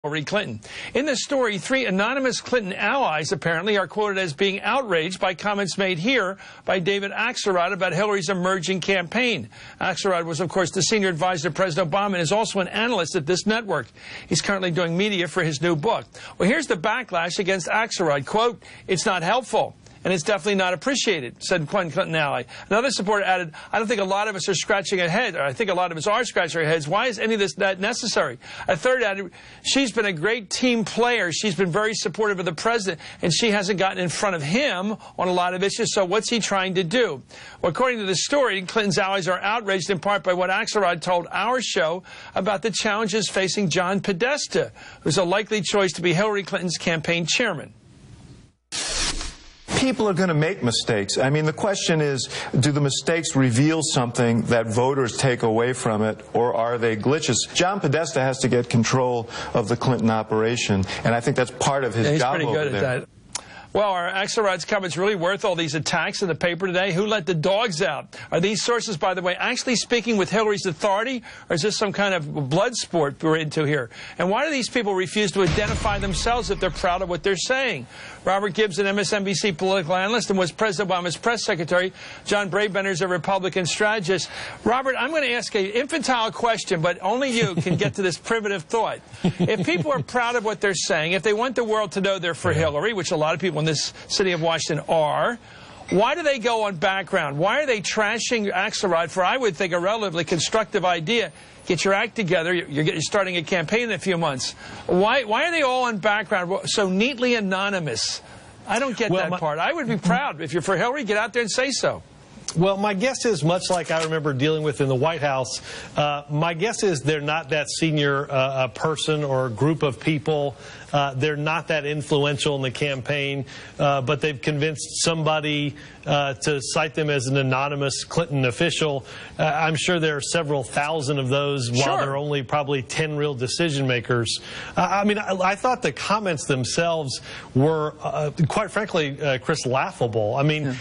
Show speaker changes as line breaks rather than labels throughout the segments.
Hillary Clinton. In this story, 3 anonymous Clinton allies apparently are quoted as being outraged by comments made here by David Axelrod about Hillary's emerging campaign. Axelrod was, of course, the senior advisor to President Obama and is also an analyst at this network. He's currently doing media for his new book. Well, here's the backlash against Axelrod. Quote, "It's not helpful. And it's definitely not appreciated," said one Clinton ally. Another supporter added, "I don't think a lot of us are scratching our head, or I think a lot of us are scratching our heads. Why is any of this that necessary?" A third added, "She's been a great team player. She's been very supportive of the president, and she hasn't gotten in front of him on a lot of issues, so what's he trying to do?" Well, according to the story, Clinton's allies are outraged in part by what Axelrod told our show about the challenges facing John Podesta, who's a likely choice to be Hillary Clinton's campaign chairman.
People are going to make mistakes. I mean, the question is, do the mistakes reveal something that voters take away from it, or are they glitches? John Podesta has to get control of the Clinton operation, and I think that's part of his job over there.
He's pretty good at that. Well, are Axelrod's comments really worth all these attacks in the paper today? Who let the dogs out? Are these sources, by the way, actually speaking with Hillary's authority, or is this some kind of blood sport we're into here? And why do these people refuse to identify themselves if they're proud of what they're saying? Robert Gibbs, an MSNBC political analyst and was President Obama's press secretary. John Brabender's a Republican strategist. Robert, I'm going to ask an infantile question, but only you can get to this primitive thought. If people are proud of what they're saying, if they want the world to know they're for Hillary, which a lot of people in this city of Washington are, why do they go on background? Why are they trashing Axelrod for, I would think, a relatively constructive idea? Get your act together. You're starting a campaign in a few months. Why are they all on background so neatly anonymous? I don't get that part. I would be proud. If you're for Hillary, get out there and say so.
Well, my guess is, much like I remember dealing with in the White House, my guess is they're not that senior person or group of people. They're not that influential in the campaign, but they've convinced somebody to cite them as an anonymous Clinton official. I'm sure there are several thousand of those, while there are only probably 10 real decision makers. I mean, I thought the comments themselves were, quite frankly, Chris, laughable. I mean,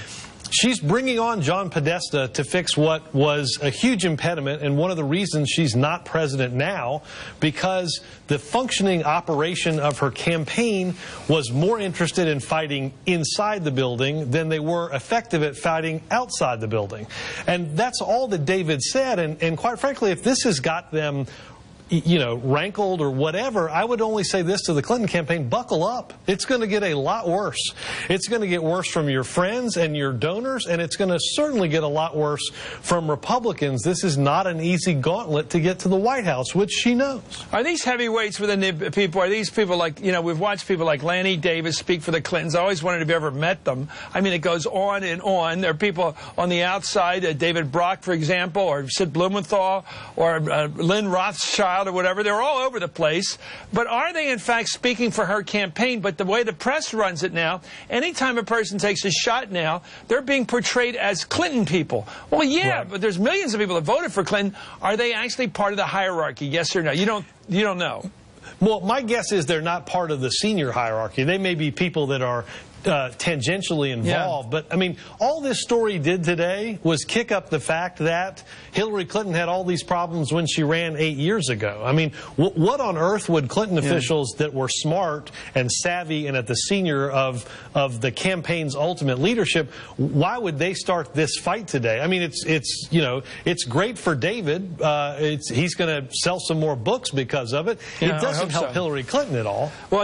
she's bringing on John Podesta to fix what was a huge impediment, and one of the reasons she's not president now, because the functioning operation of her campaign was more interested in fighting inside the building than they were effective at fighting outside the building. And that's all that David said, and quite frankly, if this has got them rankled or whatever, I would only say this to the Clinton campaign: buckle up. It's going to get a lot worse. It's going to get worse from your friends and your donors, and it's going to certainly get a lot worse from Republicans. This is not an easy gauntlet to get to the White House, which she knows.
Are these heavyweights within the people? Are these people like, we've watched people like Lanny Davis speak for the Clintons. I always wondered if you ever met them. I mean, it goes on and on. There are people on the outside, David Brock, for example, or Sid Blumenthal, or Lynn Rothschild, or whatever. They're all over the place. But are they in fact speaking for her campaign? But the way the press runs it now, anytime a person takes a shot now, they're being portrayed as Clinton people. Well, yeah, but there's millions of people that voted for Clinton. Are they actually part of the hierarchy? Yes or no? You don't know.
Well, my guess is they're not part of the senior hierarchy. They may be people that are tangentially involved. But, I mean, all this story did today was kick up the fact that Hillary Clinton had all these problems when she ran 8 years ago. I mean, what on earth would Clinton officials that were smart and savvy and at the senior of the campaign's ultimate leadership, why would they start this fight today? I mean, it's great for David. He's going to sell some more books because of it. It doesn't help Hillary Clinton at all.
Well,